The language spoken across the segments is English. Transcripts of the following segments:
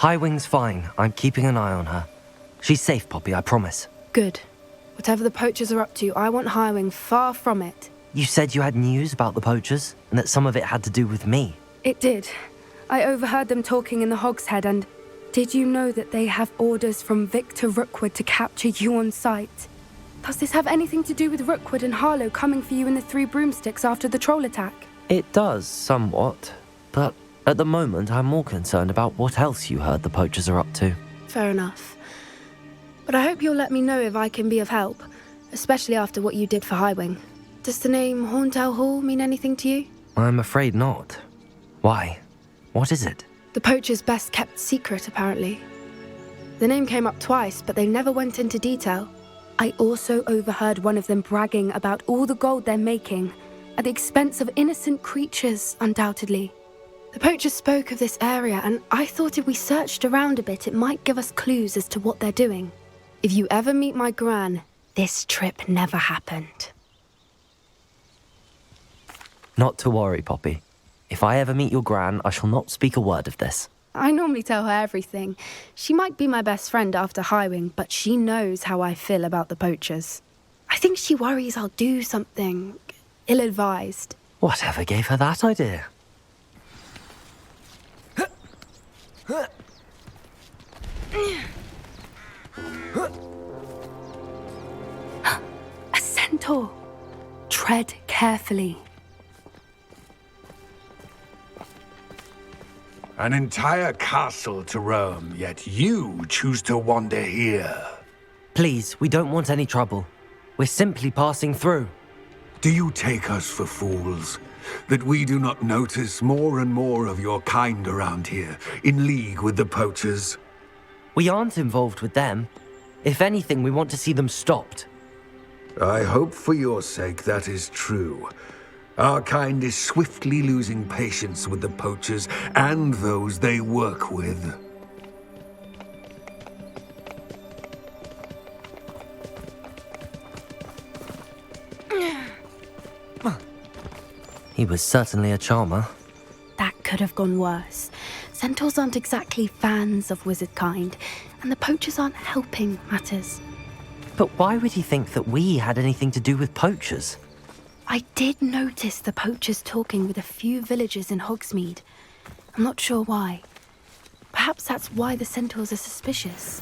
Highwing's fine. I'm keeping an eye on her. She's safe, Poppy, I promise. Good. Whatever the poachers are up to, I want Highwing far from it. You said you had news about the poachers, and that some of it had to do with me. It did. I overheard them talking in the Hogshead, and did you know that they have orders from Victor Rookwood to capture you on sight? Does this have anything to do with Rookwood and Harlow coming for you in the Three Broomsticks after the troll attack? It does, somewhat. But at the moment, I'm more concerned about what else you heard the poachers are up to. Fair enough. But I hope you'll let me know if I can be of help, especially after what you did for Highwing. Does the name Horntail Hall mean anything to you? I'm afraid not. Why? What is it? The poachers' best kept secret, apparently. The name came up twice, but they never went into detail. I also overheard one of them bragging about all the gold they're making, at the expense of innocent creatures, undoubtedly. The poachers spoke of this area, and I thought if we searched around a bit, it might give us clues as to what they're doing. If you ever meet my gran, this trip never happened. Not to worry, Poppy. If I ever meet your gran, I shall not speak a word of this. I normally tell her everything. She might be my best friend after Highwing, but she knows how I feel about the poachers. I think she worries I'll do something ill-advised. Whatever gave her that idea? A centaur. Tread carefully. An entire castle to roam, yet you choose to wander here. Please, we don't want any trouble. We're simply passing through. Do you take us for fools? That we do not notice more and more of your kind around here, in league with the poachers? We aren't involved with them. If anything, we want to see them stopped. I hope for your sake that is true. Our kind is swiftly losing patience with the poachers and those they work with. He was certainly a charmer. That could have gone worse. Centaurs aren't exactly fans of wizard kind, and the poachers aren't helping matters. But why would he think that we had anything to do with poachers? I did notice the poachers talking with a few villagers in Hogsmeade. I'm not sure why. Perhaps that's why the centaurs are suspicious.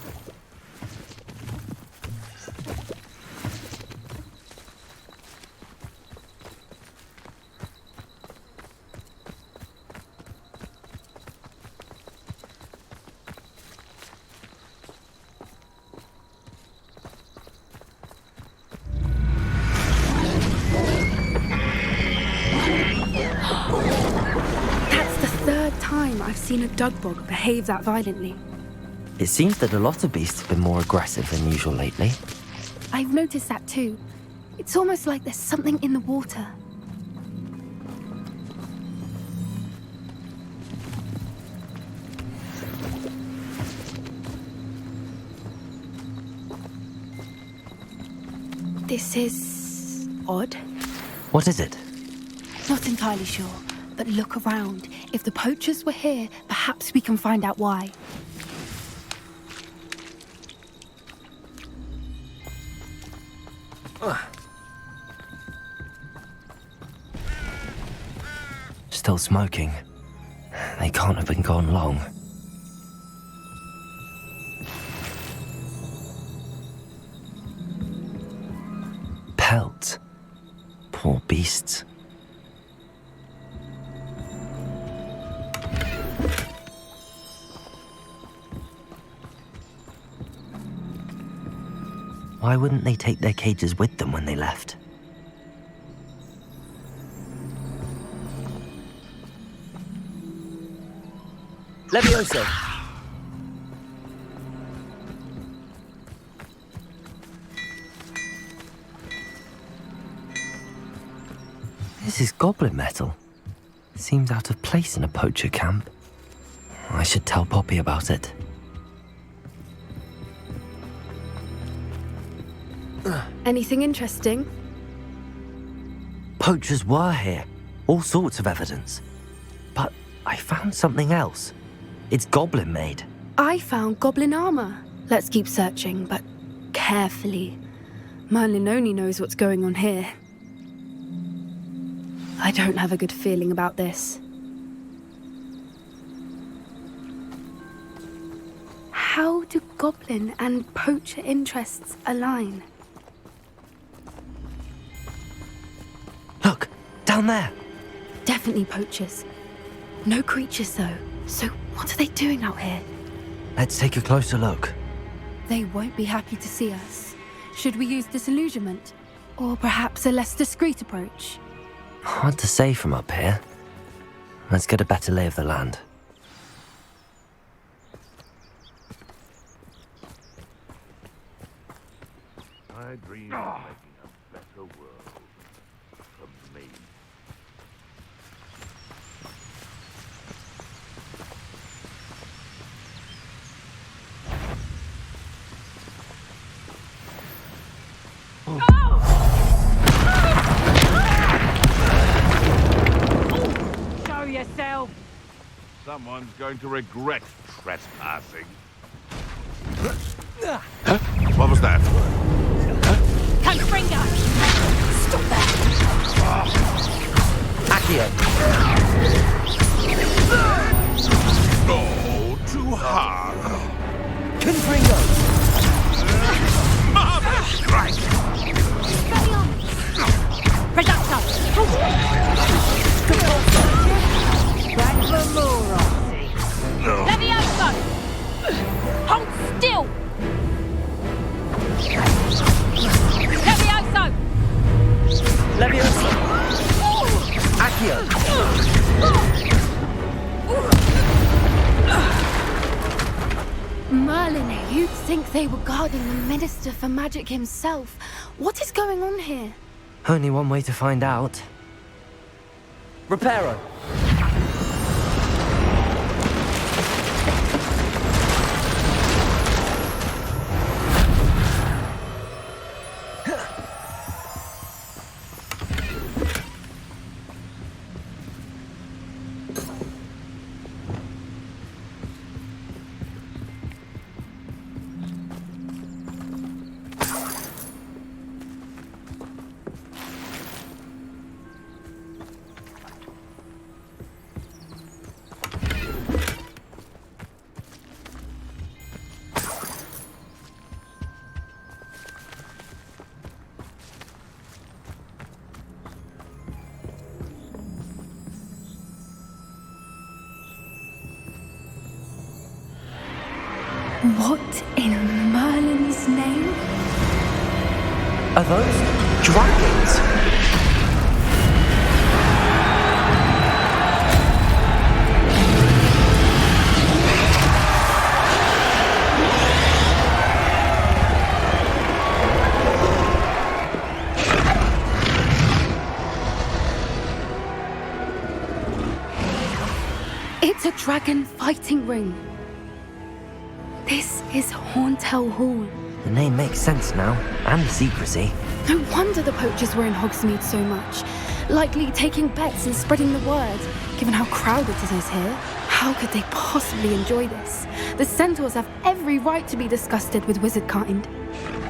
I've seen a Dugbog behave that violently. It seems that a lot of beasts have been more aggressive than usual lately. I've noticed that too. It's almost like there's something in the water. This is odd. What is it? Not entirely sure. But look around. If the poachers were here, perhaps we can find out why. Still smoking. They can't have been gone long. Pelts. Poor beasts. Why wouldn't they take their cages with them when they left? Levioso! This is goblin metal. Seems out of place in a poacher camp. I should tell Poppy about it. Anything interesting? Poachers were here. All sorts of evidence. But I found something else. It's goblin-made. I found goblin armor. Let's keep searching, but carefully. Merlin only knows what's going on here. I don't have a good feeling about this. How do goblin and poacher interests align? Look, down there. Definitely poachers. No creatures, though. So what are they doing out here? Let's take a closer look. They won't be happy to see us. Should we use disillusionment? Or perhaps a less discreet approach? Hard to say from up here. Let's get a better lay of the land. I dream of making a better world for me. Show yourself! Someone's going to regret trespassing. What was that? Confringo! Stop that! Accio! Oh, too hard. Confringo! Marvelous strike! Reducto! Levioso! Hold still! Levioso! Leviosa! Accio! Merlin, you'd think they were guarding the Minister for Magic himself. What is going on here? Only one way to find out. Reparo! What in Merlin's name? Are those dragons? It's a dragon fighting ring. This is Horntail Hall. The name makes sense now, and the secrecy. No wonder the poachers were in Hogsmeade so much. Likely taking bets and spreading the word, given how crowded it is here. How could they possibly enjoy this? The centaurs have every right to be disgusted with wizard kind.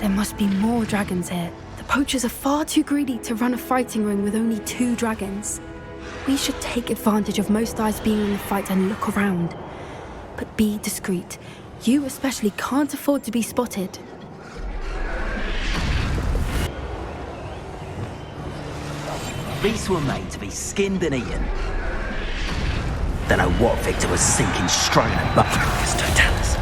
There must be more dragons here. The poachers are far too greedy to run a fighting ring with only 2 dragons. We should take advantage of most eyes being in the fight and look around. But be discreet. You especially can't afford to be spotted. These were made to be skinned and eaten. Don't know what Victor was thinking, strolling and buttering. Don't tell us.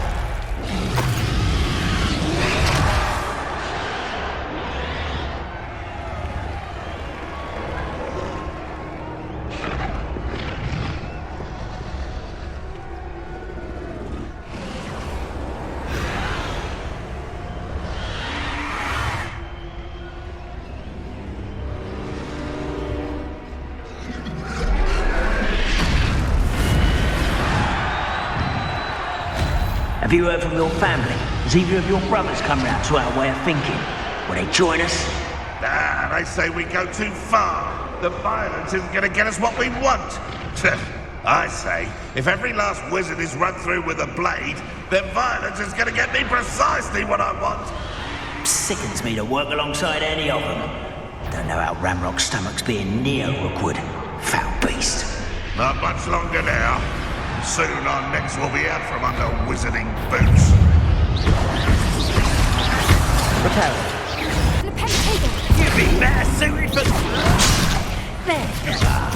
Have you heard from your family? Has either of your brothers come round to our way of thinking? Will they join us? They say we go too far. The violence isn't going to get us what we want. I say, if every last wizard is run through with a blade, then violence is gonna get me precisely what I want. Sickens me to work alongside any of them. Don't know how Ramrock's stomach's being near Rookwood. Foul beast. Not much longer now. Soon our necks will be out from under wizarding boots. The pen table. You'd be better suited for... There.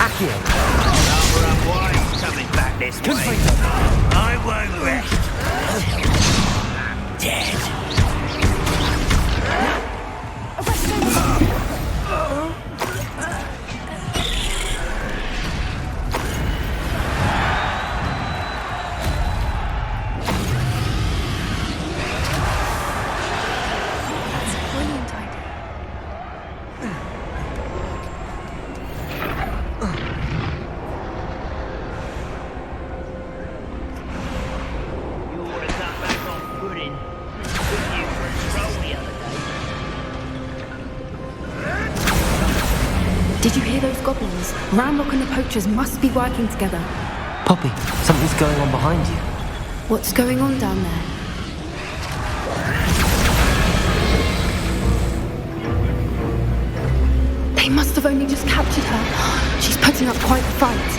Accio! Armor up wise coming back this way. I won't rest. I'm dead. That's a brilliant idea. You ought to cut back on pudding. Took you for a stroll the other day. Did you hear those goblins? Ramrock and the poachers must be working together. Poppy, something's going on behind you. What's going on down there? They must have only just captured her. She's putting up quite the fight.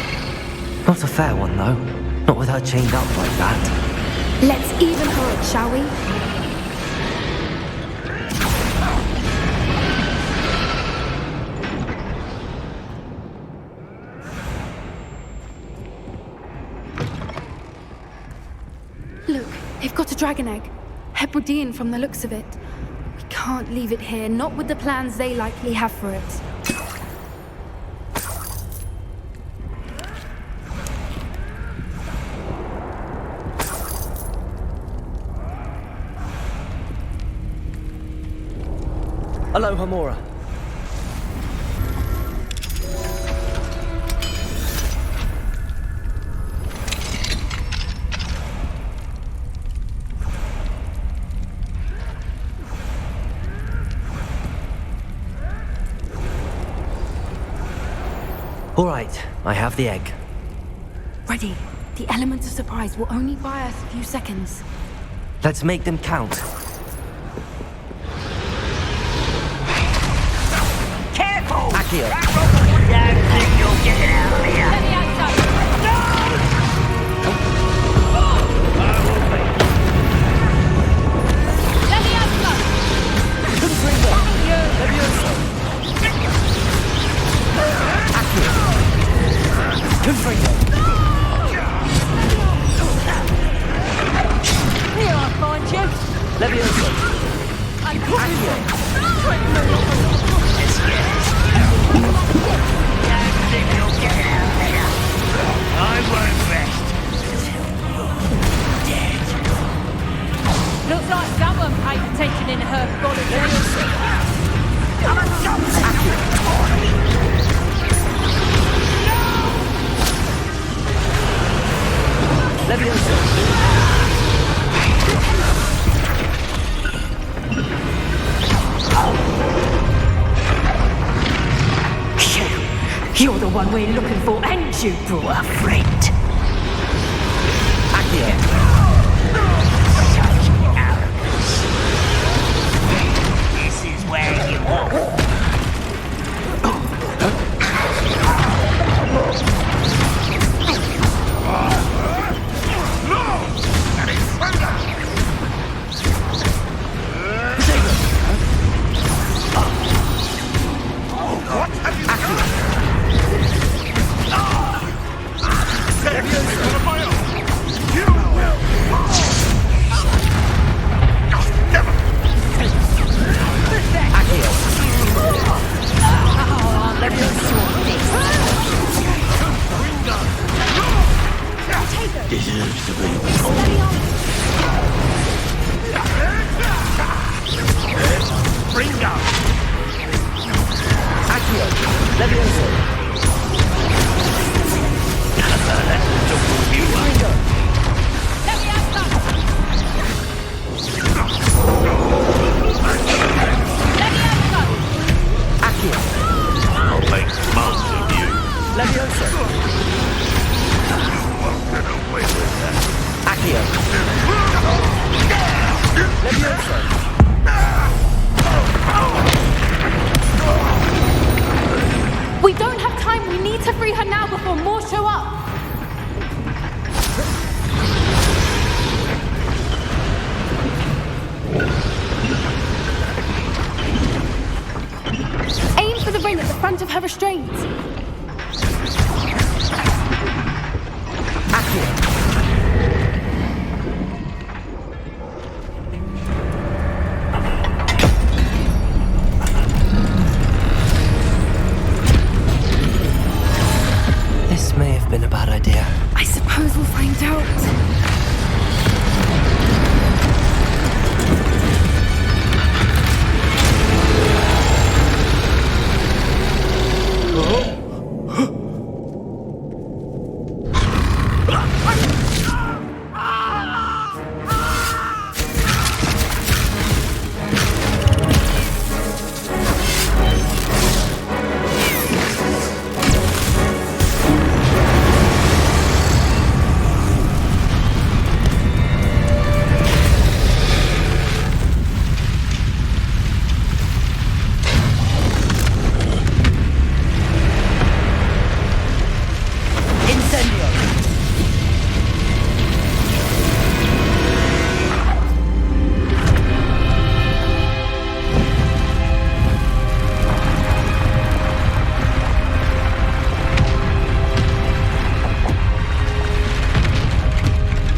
Not a fair one, though. Not with her chained up like that. Let's even her up, shall we? Look, they've got a dragon egg. Hebridean from the looks of it. We can't leave it here, not with the plans they likely have for it. Aloha, Mora. All right, I have the egg. Ready. The element of surprise will only buy us a few seconds. Let's make them count. Careful! Accio! Don't think you'll get out of here. Let me outside. Let me outside. Here I find you. I'm coming. Don't think you'll get out of here. I won't rest till you're dead. Looks like someone paid attention in her quality. Come on, jump! You're the one we're looking for, and you brought a friend. Such arrogance. This is where you walk. We don't have time. We need to free her now before more show up. Aim for the ring at the front of her restraint. This may have been a bad idea. I suppose we'll find out.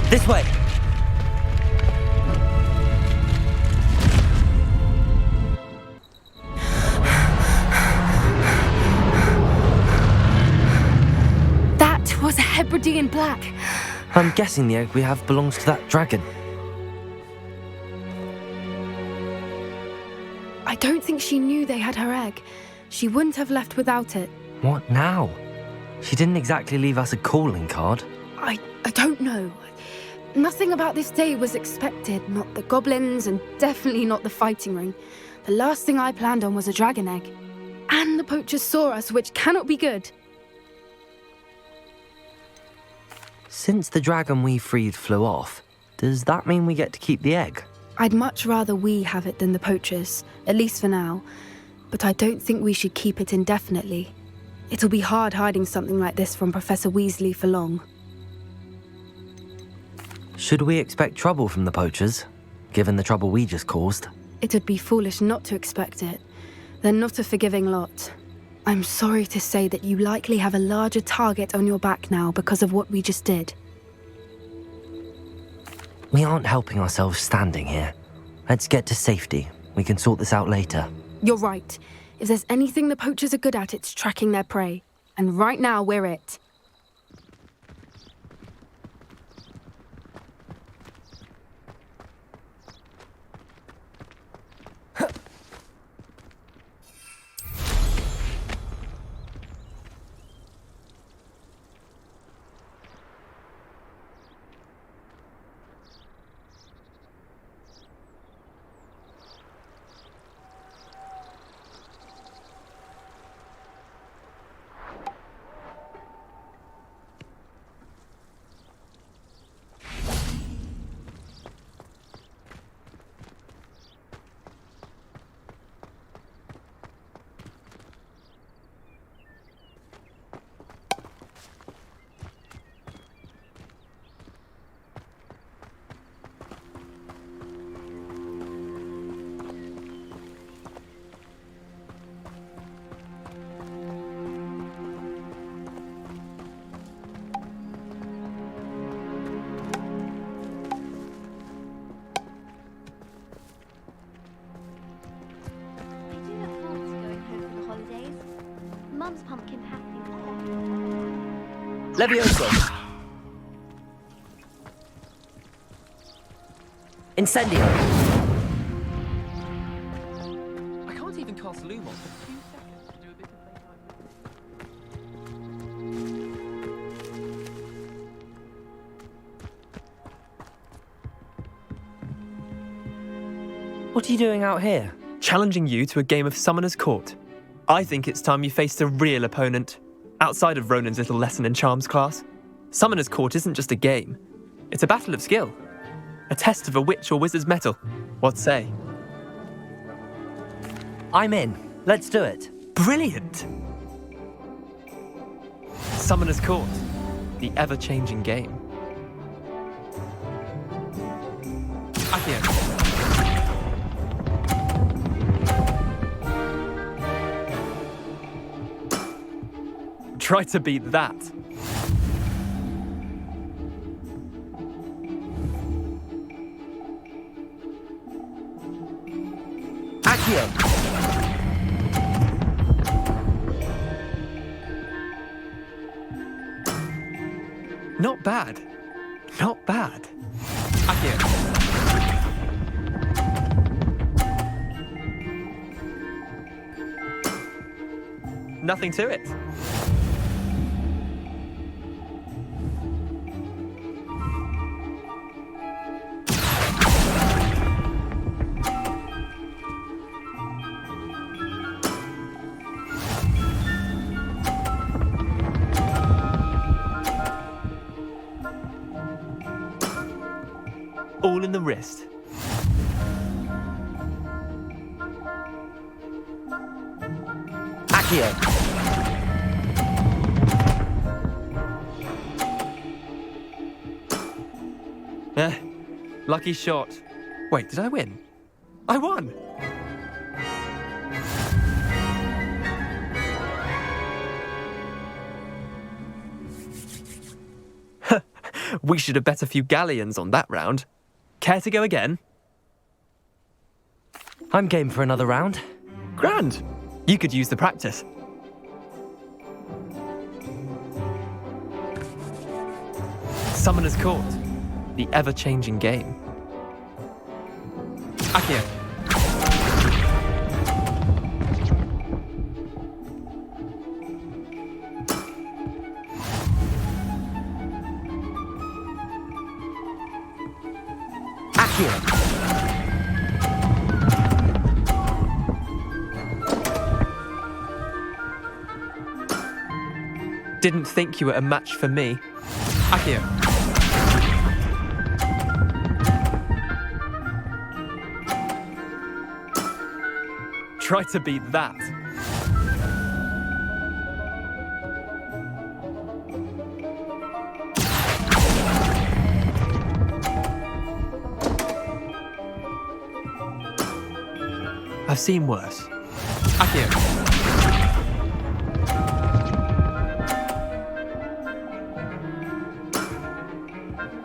This way! That was a Hebridean black. I'm guessing the egg we have belongs to that dragon. I don't think she knew they had her egg. She wouldn't have left without it. What now? She didn't exactly leave us a calling card. I don't know. Nothing about this day was expected. Not the goblins, and definitely not the fighting ring. The last thing I planned on was a dragon egg. And the poachers saw us, which cannot be good. Since the dragon we freed flew off, does that mean we get to keep the egg? I'd much rather we have it than the poachers, at least for now. But I don't think we should keep it indefinitely. It'll be hard hiding something like this from Professor Weasley for long. Should we expect trouble from the poachers, given the trouble we just caused? It would be foolish not to expect it. They're not a forgiving lot. I'm sorry to say that you likely have a larger target on your back now because of what we just did. We aren't helping ourselves standing here. Let's get to safety. We can sort this out later. You're right. If there's anything the poachers are good at, it's tracking their prey. And right now, we're it. Mum's pumpkin happy. Levioso! Incendio! I can't even cast Lumos for 2 seconds to do a bit of playtime. What are you doing out here? Challenging you to a game of Summoner's Court. I think it's time you faced a real opponent, outside of Ronan's little lesson in charms class. Summoner's Court isn't just a game, it's a battle of skill. A test of a witch or wizard's mettle. What say? I'm in. Let's do it. Brilliant! Summoner's Court. The ever-changing game. Accio. Try to beat that. Accio. Not bad. Not bad. Accio. Nothing to it. All in the wrist. Accio. Lucky shot. Wait, did I win? I won! We should have bet a few galleons on that round. Care to go again? I'm game for another round. Grand! You could use the practice. Summoner's Court. The ever-changing game. Accio. Accio. Didn't think you were a match for me. Accio. Try to beat that. I've seen worse. Accio.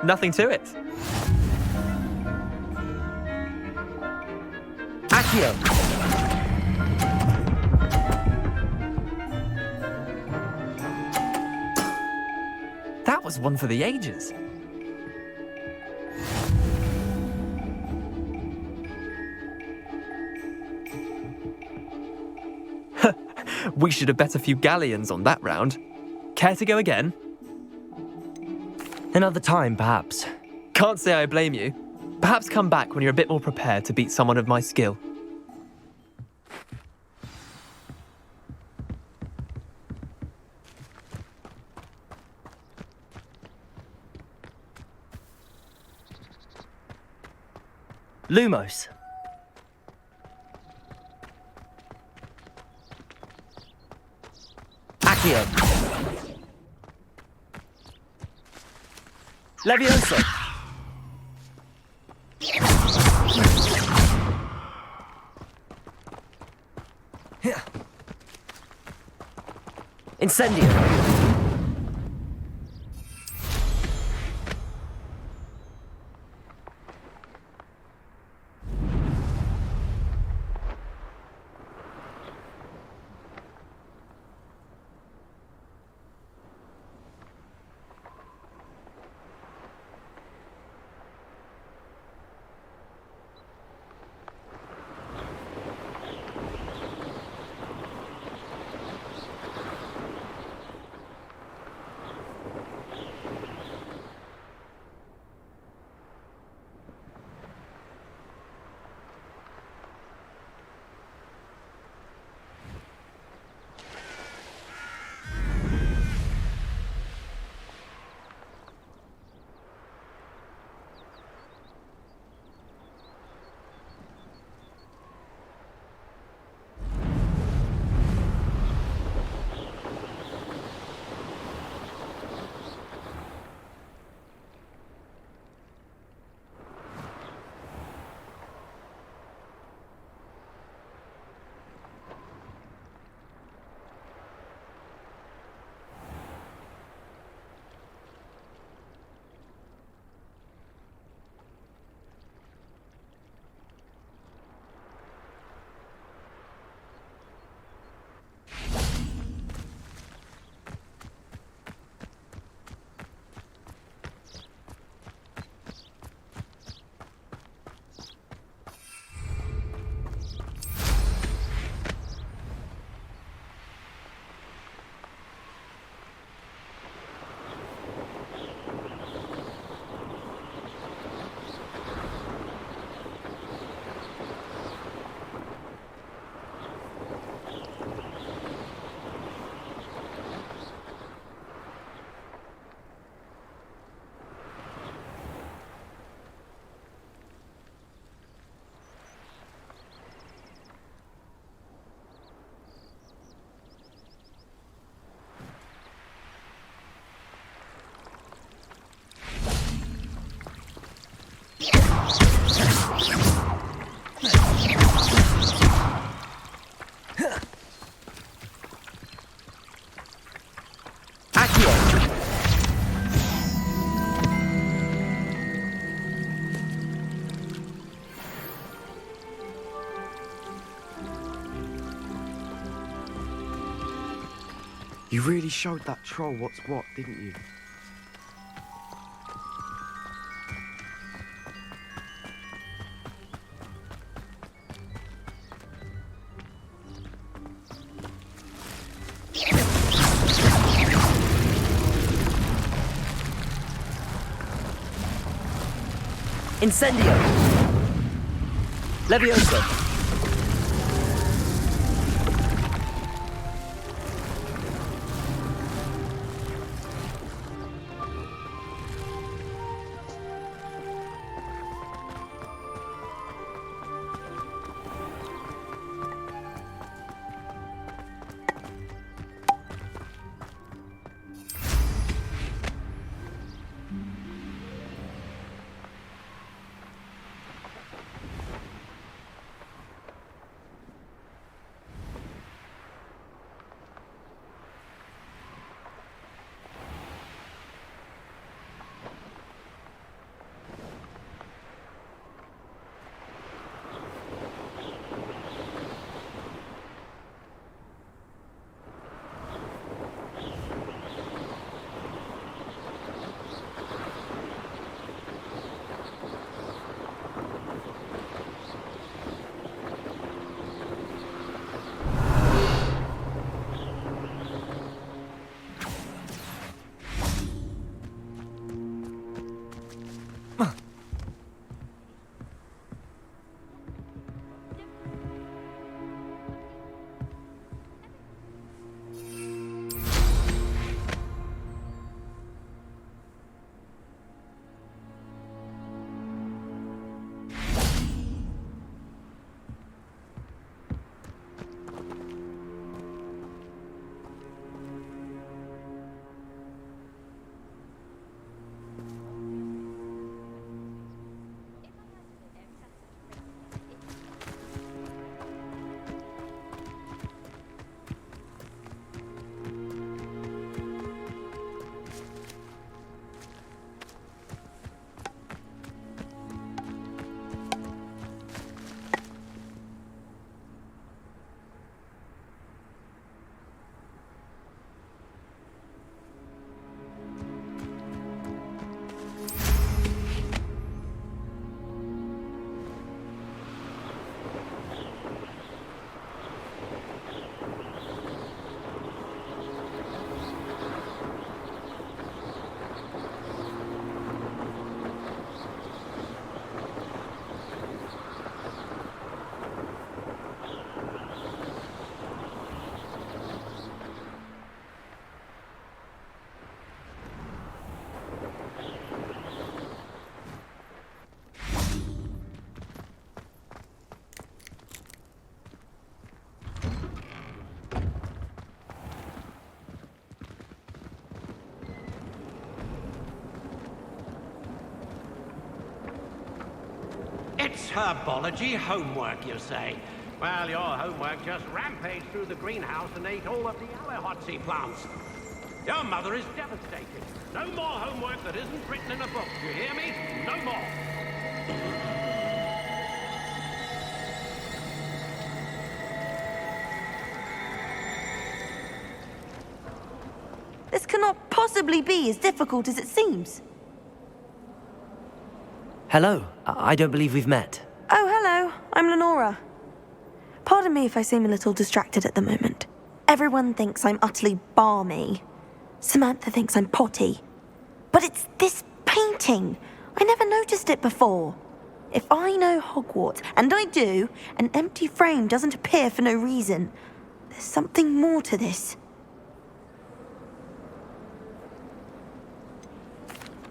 Nothing to it. Accio. That was one for the ages. We should have bet a few galleons on that round. Care to go again? Another time, perhaps. Can't say I blame you. Perhaps come back when you're a bit more prepared to beat someone of my skill. Lumos. Accio. Levioso. Incendio. You really showed that troll what's what, didn't you? Incendio! Levioso! It's herbology homework, you say? Well, your homework just rampaged through the greenhouse and ate all of the Alehotzi plants. Your mother is devastated. No more homework that isn't written in a book, you hear me? No more. This cannot possibly be as difficult as it seems. Hello, I don't believe we've met. Oh, hello. I'm Lenora. Pardon me if I seem a little distracted at the moment. Everyone thinks I'm utterly balmy. Samantha thinks I'm potty. But it's this painting. I never noticed it before. If I know Hogwarts, and I do, an empty frame doesn't appear for no reason. There's something more to this.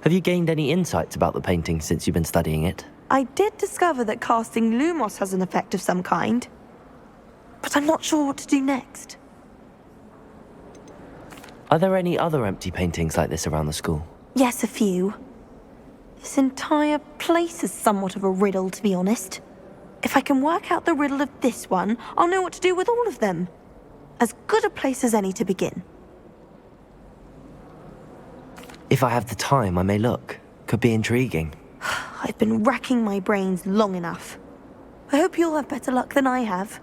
Have you gained any insights about the painting since you've been studying it? I did discover that casting Lumos has an effect of some kind. But I'm not sure what to do next. Are there any other empty paintings like this around the school? Yes, a few. This entire place is somewhat of a riddle, to be honest. If I can work out the riddle of this one, I'll know what to do with all of them. As good a place as any to begin. If I have the time, I may look. Could be intriguing. I've been racking my brains long enough. I hope you'll have better luck than I have.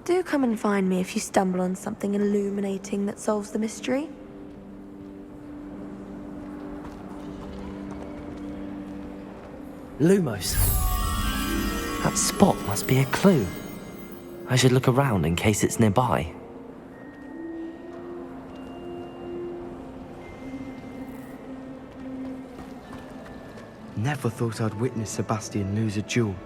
Do come and find me if you stumble on something illuminating that solves the mystery. Lumos. That spot must be a clue. I should look around in case it's nearby. Never thought I'd witness Sebastian lose a duel.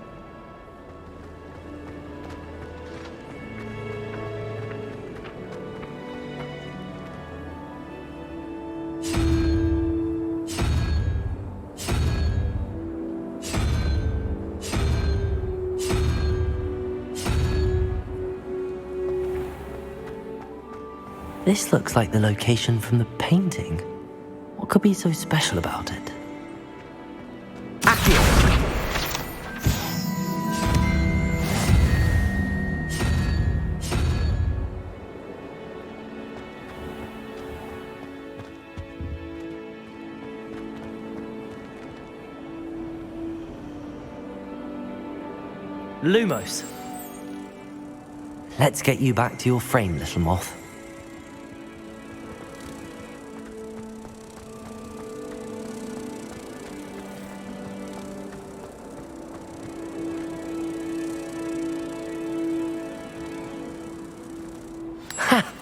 This looks like the location from the painting. What could be so special about it? Lumos. Let's get you back to your frame, little moth. Ha!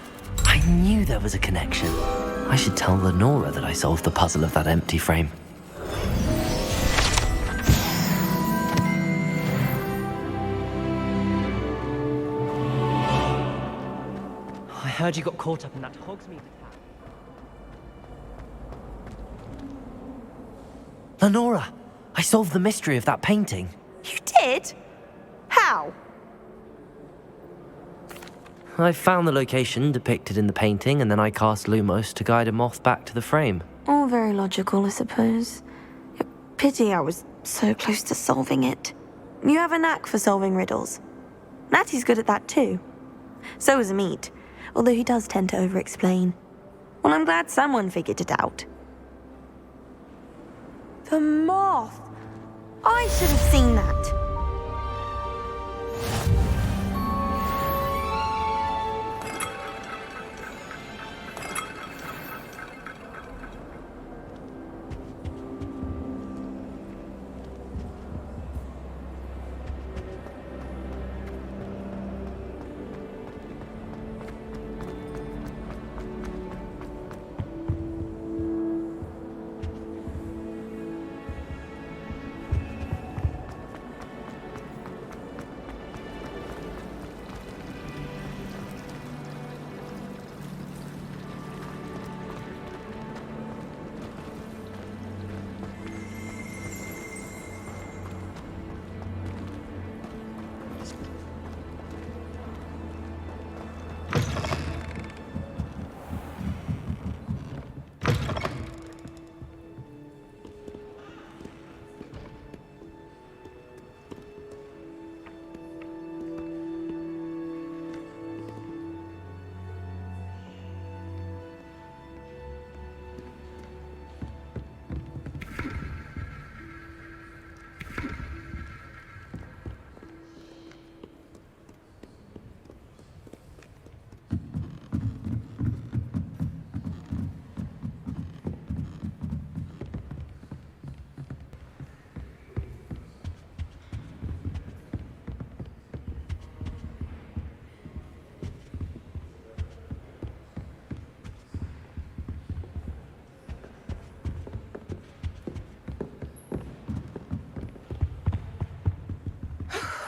I knew there was a connection. I should tell Lenora that I solved the puzzle of that empty frame. I heard you got caught up in that Hogsmeade attack. Lenora! I solved the mystery of that painting. You did? How? I found the location depicted in the painting, and then I cast Lumos to guide a moth back to the frame. All very logical, I suppose. Pity I was so close to solving it. You have a knack for solving riddles. Natty's good at that too. So is Amit, although he does tend to over-explain. Well, I'm glad someone figured it out. The moth! I should have seen that.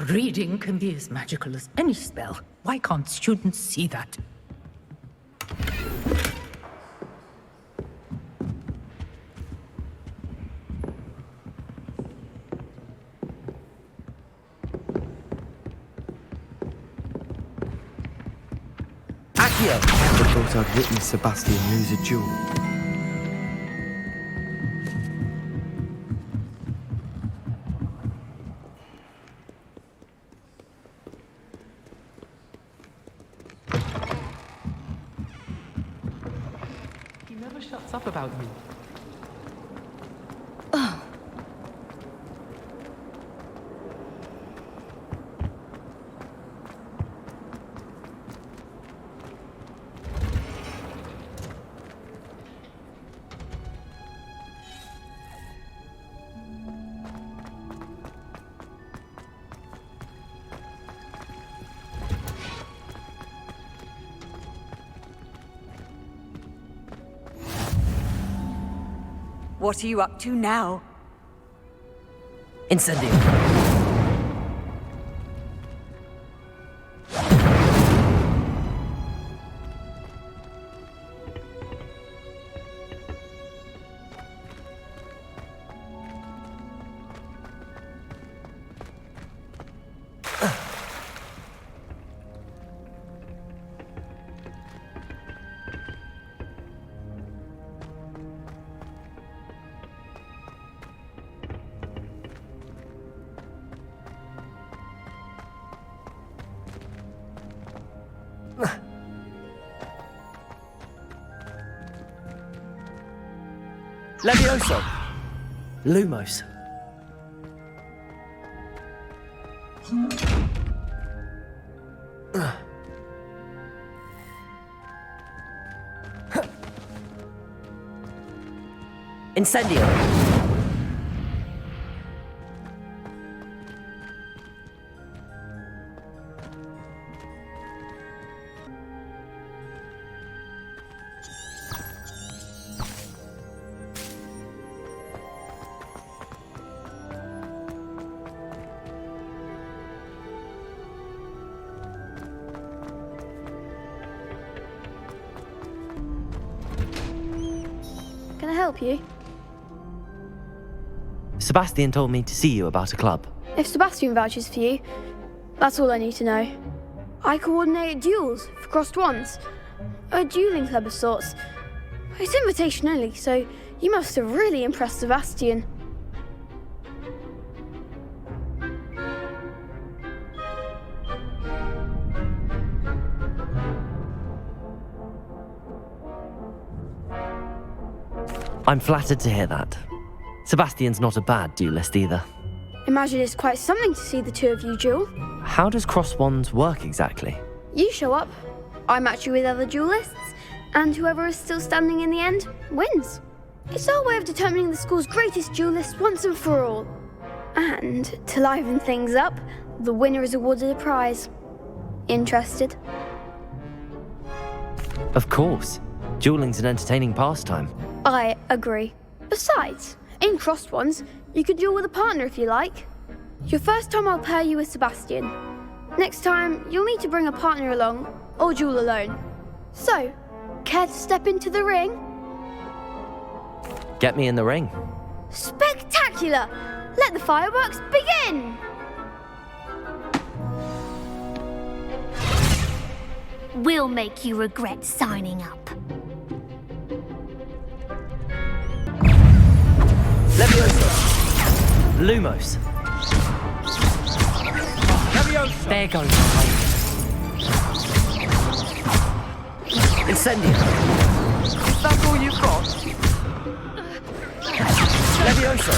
Reading can be as magical as any spell. Why can't students see that? Accio! Never thought I'd witness Sebastian lose a duel. He never shuts up about you. What are you up to now? Incendio. Levioso! Lumos. Incendio. Can I help you? Sebastian told me to see you about a club. If Sebastian vouches for you, that's all I need to know. I coordinate duels for crossed wands. A dueling club of sorts. It's invitation only, so you must have really impressed Sebastian. I'm flattered to hear that. Sebastian's not a bad duelist either. Imagine it's quite something to see the two of you duel. How does cross wands work exactly? You show up, I match you with other duelists, and whoever is still standing in the end wins. It's our way of determining the school's greatest duelist once and for all. And to liven things up, the winner is awarded a prize. Interested? Of course. Dueling's an entertaining pastime. I agree. Besides, in crossed ones, you could duel with a partner if you like. Your first time I'll pair you with Sebastian. Next time, you'll need to bring a partner along, or duel alone. So, care to step into the ring? Get me in the ring. Spectacular! Let the fireworks begin! We'll make you regret signing up. Levioso! Lumos! Levioso! There goes Incendio! Is that all you've got? Levioso!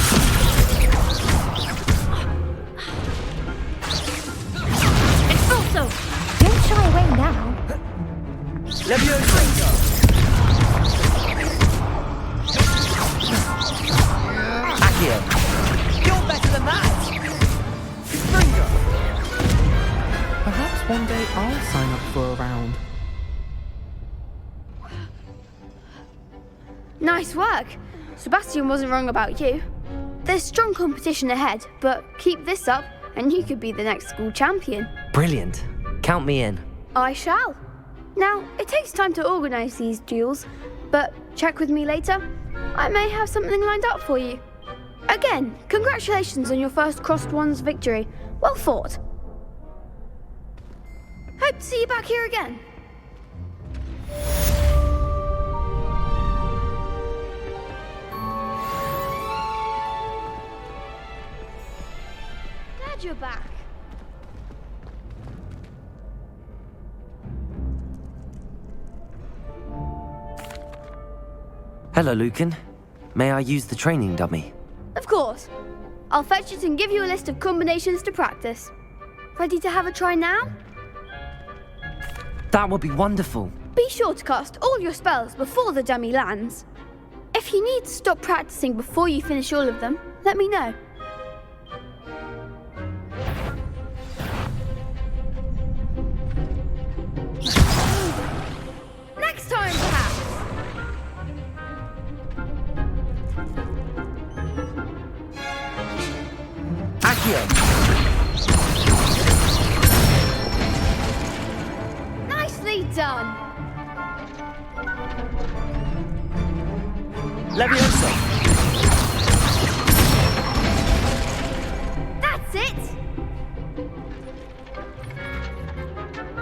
Expulso! Don't shy away now. Levioso! Accio! You're better than that! Springer! Perhaps one day I'll sign up for a round. Nice work. Sebastian wasn't wrong about you. There's strong competition ahead, but keep this up and you could be the next school champion. Brilliant. Count me in. I shall. Now, it takes time to organise these duels, but check with me later. I may have something lined up for you. Again, congratulations on your first crossed wands victory. Well fought. Hope to see you back here again. Glad you're back. Hello, Lucan. May I use the training dummy? Of course. I'll fetch it and give you a list of combinations to practice. Ready to have a try now? That would be wonderful. Be sure to cast all your spells before the dummy lands. If you need to stop practicing before you finish all of them, let me know. Next time, perhaps. Accio! Nicely done. Leviosa! That's it.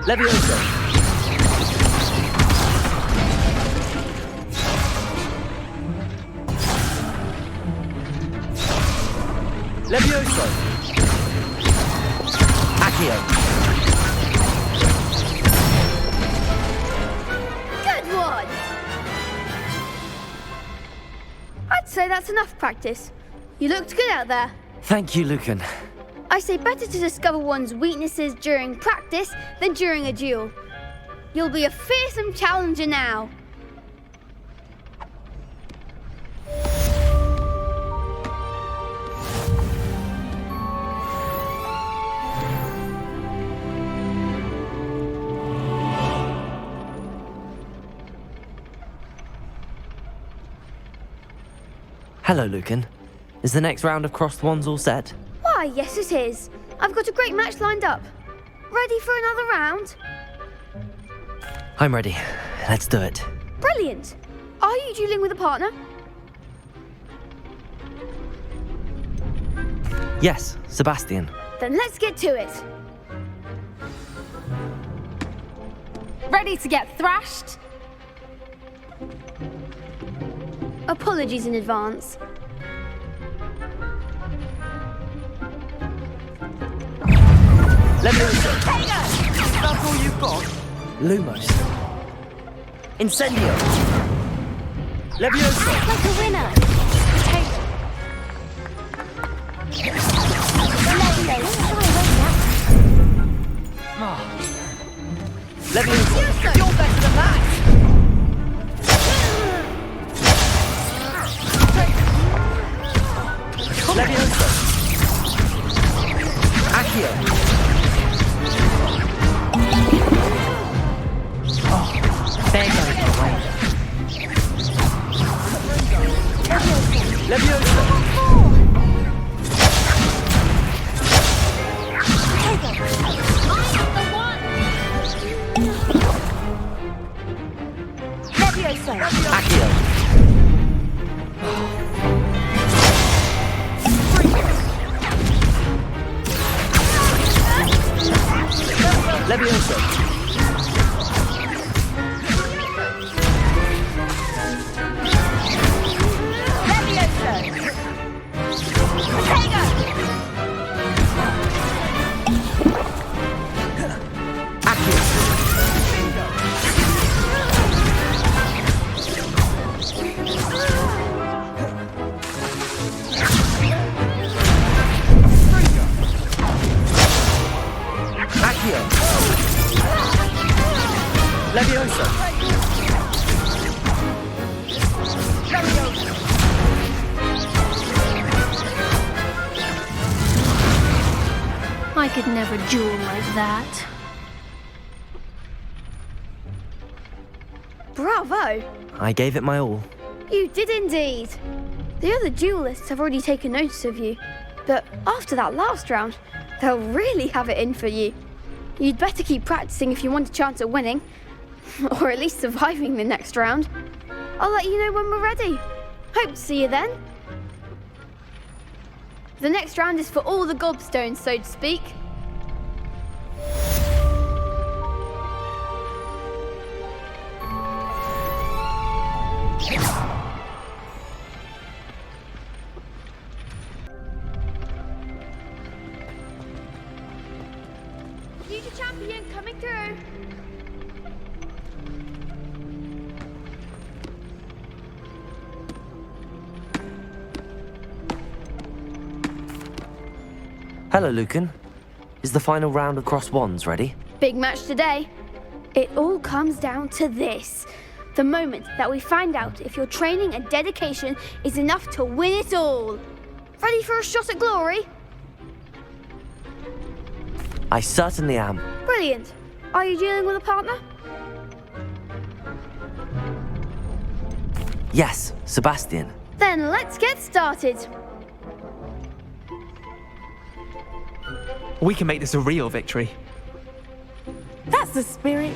Leviosa! Levioso! Accio! Good one. I'd say that's enough practice. You looked good out there. Thank you, Lucan. I say better to discover one's weaknesses during practice than during a duel. You'll be a fearsome challenger now. Hello, Lucan. Is the next round of Crossed Wands all set? Why, yes it is. I've got a great match lined up. Ready for another round? I'm ready. Let's do it. Brilliant. Are you dueling with a partner? Yes, Sebastian. Then let's get to it. Ready to get thrashed? Apologies in advance. Leviosa! That's all you've got? Lumos. Incendio! Leviosa! Like a winner. Leviosa! You're better than that. Leviosa! Accio! There goes the way. Leviosa! Leviosa! Accio! Leviosa! Leviosa! I could never duel like that. Bravo! I gave it my all. You did indeed. The other duelists have already taken notice of you, but after that last round, they'll really have it in for you. You'd better keep practicing if you want a chance at winning, or at least surviving the next round. I'll let you know when we're ready. Hope to see you then. The next round is for all the gobstones, so to speak. Future champion coming through. Hello, Lucan. Is the final round of Crossed Wands ready? Big match today. It all comes down to this. The moment that we find out if your training and dedication is enough to win it all. Ready for a shot at glory? I certainly am. Brilliant. Are you dealing with a partner? Yes, Sebastian. Then let's get started. We can make this a real victory. That's the spirit.